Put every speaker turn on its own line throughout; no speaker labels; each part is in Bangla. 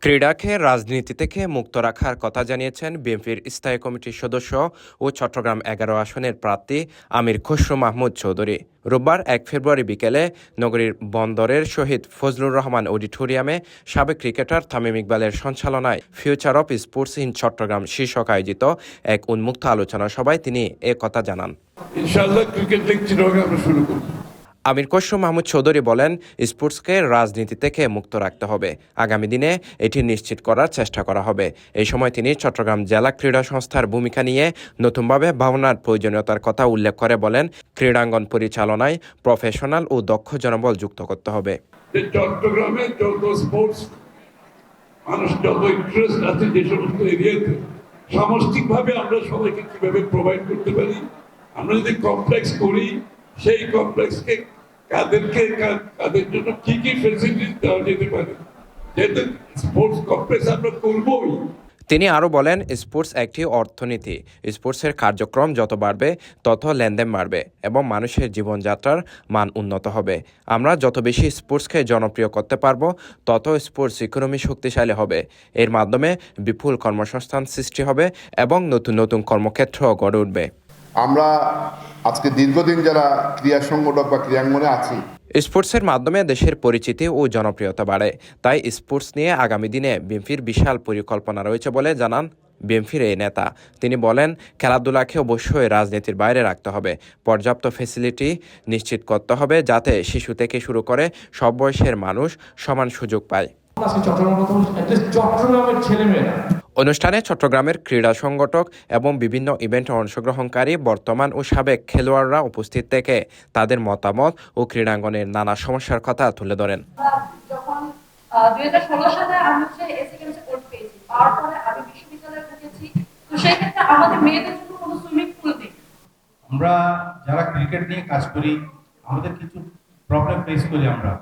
ক্রীড়াকে রাজনীতি থেকে মুক্ত রাখার কথা জানিয়েছেন বিএনপির স্থায়ী কমিটির সদস্য ও চট্টগ্রাম ১১ আসনের প্রার্থী আমির খসরু মাহমুদ চৌধুরী। রোববার ১ ফেব্রুয়ারি বিকেলে নগরীর বন্দরের শহীদ ফজলুর রহমান অডিটোরিয়ামে সাবেক ক্রিকেটার তামিম ইকবালের সঞ্চালনায় future of sports in Chattogram শীর্ষক আয়োজিত এক উন্মুক্ত আলোচনা সভায় তিনি এ কথা জানান।
ইনশাআল্লাহ ক্রিকেট লিগ চিটাগং আমরা শুরু করব।
আমির খসরু মাহমুদ চৌধুরী বলেন, স্পোর্টসকে রাজনীতি থেকে মুক্ত রাখতে হবে। আগামী দিনে এটি নিশ্চিত করার চেষ্টা করা হবে। এই সময় তিনি চট্টগ্রাম জেলা ক্রীড়া সংস্থার ভূমিকা নিয়ে নতুনভাবে ভাবনার প্রয়োজনীয়তার কথা উল্লেখ করে বলেন, ক্রীড়াঙ্গন পরিচালনায় প্রফেশনাল ও দক্ষ জনবল যুক্ত করতে হবে।
চট্টগ্রামে যত স্পোর্টস মানুষ যত ইন্টারেস্ট আছে যে সমস্ত এরিয়াতে সামষ্টিকভাবে আমরা সবাইকে কিভাবে প্রোভাইড করতে পারি, আমরা যদি কমপ্লেক্স করি সেই কমপ্লেক্সকে কাদের জন্য কি কি ফেসিলিটি দেওয়া যেতে পারে, যেহেতু স্পোর্টস কমপ্লেক্স আমরা করবোই।
তিনি আরও বলেন, স্পোর্টস একটি অর্থনীতি। স্পোর্টসের কার্যক্রম যত বাড়বে তত লেনদেন বাড়বে এবং মানুষের জীবনযাত্রার মান উন্নত হবে। আমরা যত বেশি স্পোর্টসকে জনপ্রিয় করতে পারব তত স্পোর্টস ইকোনমি শক্তিশালী হবে। এর মাধ্যমে বিপুল কর্মসংস্থান সৃষ্টি হবে এবং নতুন নতুন কর্মক্ষেত্র গড়ে উঠবে।
আমরা আজকে দীর্ঘদিন যারা ক্রীড়া সংগঠক বা ক্রীড়াঙ্গনে আছি,
স্পোর্টসের মাধ্যমে দেশের পরিচিতি ও জনপ্রিয়তা বাড়ে। তাই স্পোর্টস নিয়ে আগামী দিনে বিএনপির বিশাল পরিকল্পনা রয়েছে বলে জানান বিএনপির এই নেতা। তিনি বলেন, খেলাধুলাকে অবশ্যই রাজনীতির বাইরে রাখতে হবে। পর্যাপ্ত ফ্যাসিলিটি নিশ্চিত করতে হবে যাতে শিশু থেকে শুরু করে সব বয়সের মানুষ সমান সুযোগ পায়। অনুষ্ঠানে চট্টগ্রামের ক্রীড়া সংগঠক এবং বিভিন্ন ইভেন্টে অংশগ্রহণকারী বর্তমান ও সাবেক খেলোয়াড়রা উপস্থিত থেকে তাদের মতামত ও ক্রীড়াঙ্গনের নানা সমস্যার কথা তুলে ধরেন।
যখন 2016 সালে আমি এসএ কেমিস্ট্রি কোর্স পেয়েছি, তারপরে আমি বিশ্ববিদ্যালয়ে ঢুকেছি, তো সেই ক্ষেত্রে আমাদের মেয়েদের জন্য কোনো সুইমিং পুল নেই।
আমরা যারা ক্রিকেট নিয়ে কাজ করি আমাদের কিছু প্রবলেম ফেস করি আমরা।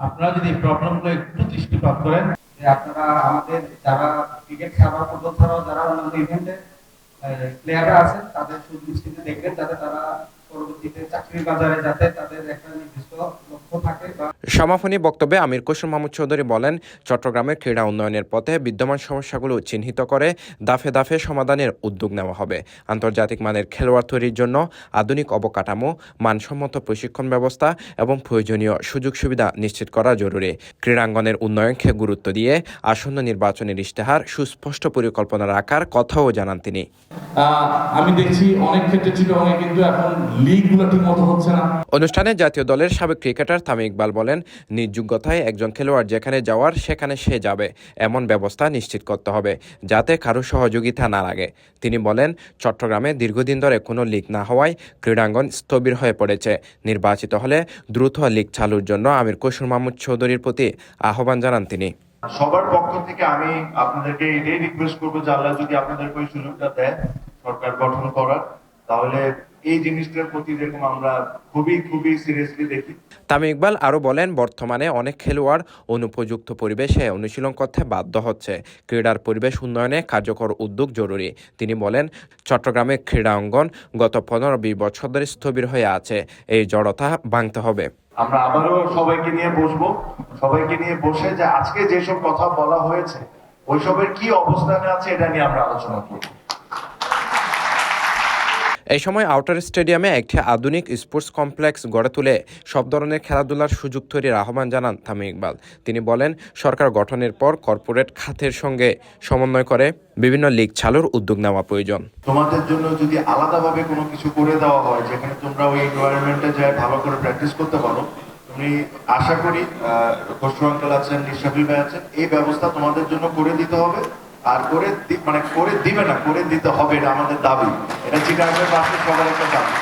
আপনারা যদি এই প্রবলেমগুলো একটু দৃষ্টিপাত করেন, যে আপনারা আমাদের যারা ক্রিকেট খেলার পদ্ধতি ছাড়াও যারা অন্যান্য ইভেন্টে প্লেয়াররা আছেন তাদের সুদৃষ্টিতে দেখবেন, যাতে তারা পরবর্তীতে চাকরির বাজারে যাতে তাদের একটা নির্দিষ্ট লক্ষ্য থাকে।
সমাপনী বক্তব্যে আমির খসরু মাহমুদ চৌধুরী বলেন, চট্টগ্রামের ক্রীড়া উন্নয়নের পথে বিদ্যমান সমস্যাগুলো চিহ্নিত করে দাফে দাফে সমাধানের উদ্যোগ নেওয়া হবে। আন্তর্জাতিক মানের খেলোয়াড় তৈরির জন্য আধুনিক অবকাঠামো, মানসম্মত প্রশিক্ষণ ব্যবস্থা এবং প্রয়োজনীয় সুযোগ সুবিধা নিশ্চিত করা জরুরি। ক্রীড়াঙ্গনের উন্নয়নকে গুরুত্ব দিয়ে আসন্ন নির্বাচনের ইশতেহার সুস্পষ্ট পরিকল্পনা রাখার কথাও জানান তিনি।
আমি দেখছি অনেক ক্ষেত্রে চিটাগং কিন্তু এখন লিগগুলো ঠিকমতো হচ্ছে না।
অনুষ্ঠানে জাতীয় দলের সাবেক ক্রিকেটার তামিম ইকবাল বলেন, নিজ যোগ্যতায় একজন খেলোয়াড় যেখানে যাওয়ার সেখানে সে যাবে, এমন ব্যবস্থা নিশ্চিত করতে হবে যাতে কারো সহযোগিতা না লাগে। তিনি বলেন, চট্টগ্রামে দীর্ঘদিন ধরে কোনো লিগ না হওয়ায় ক্রীড়াঙ্গন স্থবির হয়ে পড়েছে। নির্বাচিত হলে দ্রুত লিগ চালুর জন্য আমির খসরু মাহমুদ চৌধুরীর প্রতি আহ্বান জানান তিনি।
সবার পক্ষ থেকে আমি আপনাদেরকে এটাই রিকোয়েস্ট করবো যে আল্লাহ যদি আপনাদেরকে ওই সুযোগটা দেয় সরকার গঠন করার, তাহলে এই জিনিসটার প্রতি যেরকম আমরা খুবই সিরিয়াসলি দেখি।
তামিম ইকবাল আরও বলেন, বর্তমানে অনেক খেলোয়াড় অনুপযুক্ত পরিবেশে অনুশীলন করতে বাধ্য হচ্ছে। ক্রীড়ার পরিবেশ উন্নয়নে কার্যকর উদ্যোগ জরুরি। তিনি বলেন, চট্টগ্রামের ক্রীড়া অঙ্গন গত 15-20 বছর ধরে স্থবির হয়ে আছে। এই জড়তা ভাঙতে হবে।
আমরা আবারও সবাইকে নিয়ে বসে যে আজকে যেসব কথা বলা হয়েছে ওইসবের কি অবস্থানে আছে এটা নিয়ে আমরা আলোচনা করব।
এই সময় আউটার স্টেডিয়ামে একটি আধুনিক স্পোর্টস কমপ্লেক্স গড়ে তুলে সব ধরনের খেলাধুলার সুযোগ তৈরির আহ্বান জানান তামিম ইকবাল। তিনি বলেন, সরকার গঠনের পর কর্পোরেট খাতের সঙ্গে সমন্বয় করে বিভিন্ন লিগ চালুর উদ্যোগ নেওয়া প্রয়োজন।
তোমাদের জন্য যদি আলাদাভাবে কোনো কিছু করে দেওয়া হয় যেখানে তোমরা ওই এনভায়রনমেন্টে যায় ভালো করে প্র্যাকটিস করতে পারো, তুমি আশা করি খসরু আঙ্কেল আছেন, নিশাফিল ভাই আছেন, এই ব্যবস্থা তোমাদের জন্য করে দিতে হবে। আর করে দিবে না, করে দিতে হবে, এটা আমাদের দাবি। এটা চিটাগংয়ের পাশে সবার একটা দাবি।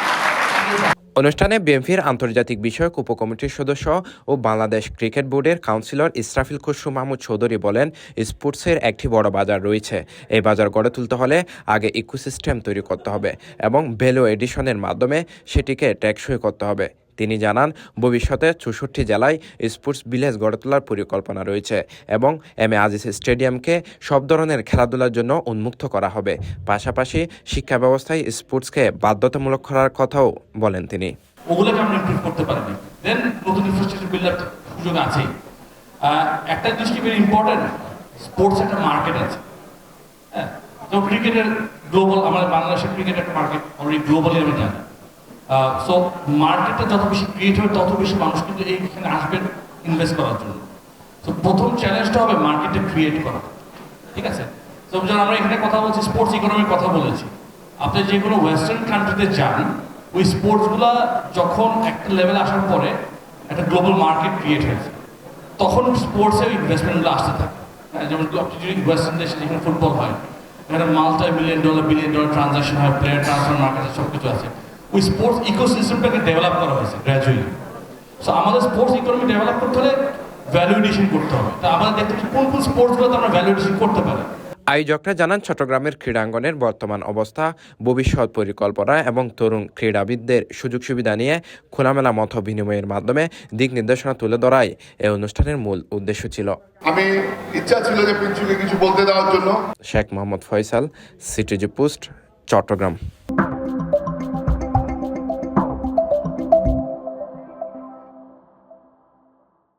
অনুষ্ঠানে বিএনপির আন্তর্জাতিক বিষয়ক উপকমিটির সদস্য ও বাংলাদেশ ক্রিকেট বোর্ডের কাউন্সিলর ইসরাফিল খসরু মাহমুদ চৌধুরী বলেন, স্পোর্টসের একটি বড় বাজার রয়েছে। এই বাজার গড়ে তুলতে হলে আগে ইকোসিস্টেম তৈরি করতে হবে এবং ভ্যালু এডিশনের মাধ্যমে সেটিকে টেকসই করতে হবে। তিনি জানান, ভবিষ্যতে 64 জেলায় স্পোর্টস ভিলেজ গড়ে তোলার পরিকল্পনা রয়েছে এবং এম এ আজিজ স্টেডিয়ামকে সব ধরনের খেলাধুলার জন্য উন্মুক্ত করা হবে। পাশাপাশি শিক্ষা ব্যবস্থায় স্পোর্টসকে বাধ্যতামূলক করার কথাও বলেন তিনি।
ওগুলোকে আমরা ইমপ্রুভ করতে পারিনি, দেন নতুন ইনফ্রাস্ট্রাকচার বিল্ড আপ সুযোগ আছেই। একটা জিনিস ভেরি ইম্পর্টেন্ট, স্পোর্টস একটা মার্কেট আছে। হ্যাঁ, তো ক্রিকেটের গ্লোবাল, আমাদের বাংলাদেশের ক্রিকেট একটা মার্কেট অলরেডি গ্লোবালি আমি জানি। সো মার্কেটটা যত বেশি ক্রিয়েট হবে তত বেশি মানুষ কিন্তু এইখানে আসবেন ইনভেস্ট করার জন্য। তো প্রথম চ্যালেঞ্জটা হবে মার্কেটে ক্রিয়েট করা, ঠিক আছে? তো যখন আমরা এখানে কথা বলছি, স্পোর্টস ইকোনমির কথা বলেছি, আপনি যে কোনো ওয়েস্টার্ন কান্ট্রিতে যান, ওই স্পোর্টসগুলো যখন একটা লেভেল আসার পরে একটা গ্লোবাল মার্কেট ক্রিয়েট হয়েছে, তখন স্পোর্টসের ইনভেস্টমেন্টগুলো আসতে থাকে। হ্যাঁ, যেমন আপনি যদি ওয়েস্টার্ন দেশে যেখানে ফুটবল হয়, এখানে বিলিয়ন ডলার ট্রানজাকশন হয়, প্লেয়ার ট্রান্সফার মার্কেট সব কিছু আছে। ওই স্পোর্টস ইকোসিস্টেমটাকে ডেভেলপ করা হয়েছে গ্র্যাজুয়ালি। সো আমাদের স্পোর্টস ইকোনমি ডেভেলপ করতে হলে ভ্যালু এডিশন করতে হবে। তা আমাদের দেখতে হবে কোন কোন স্পোর্টসগুলোতে আমরা ভ্যালু এডিশন করতে পারি।
আয়োজকরা জানান, চট্টগ্রামের ক্রীড়াঙ্গনের বর্তমান অবস্থা, ভবিষ্যৎ পরিকল্পনা এবং তরুণ ক্রীড়াবিদদের সুযোগ সুবিধা নিয়ে খোলামেলা মত বিনিময়ের মাধ্যমে দিক নির্দেশনা তুলে ধরাই এই অনুষ্ঠানের মূল উদ্দেশ্য ছিল।
আমি ইচ্ছা ছিল যে প্রিন্সিকে কিছু বলতে দেওয়ার জন্য।
Sheikh Mohammad Faisal, CTG post, Chittagong.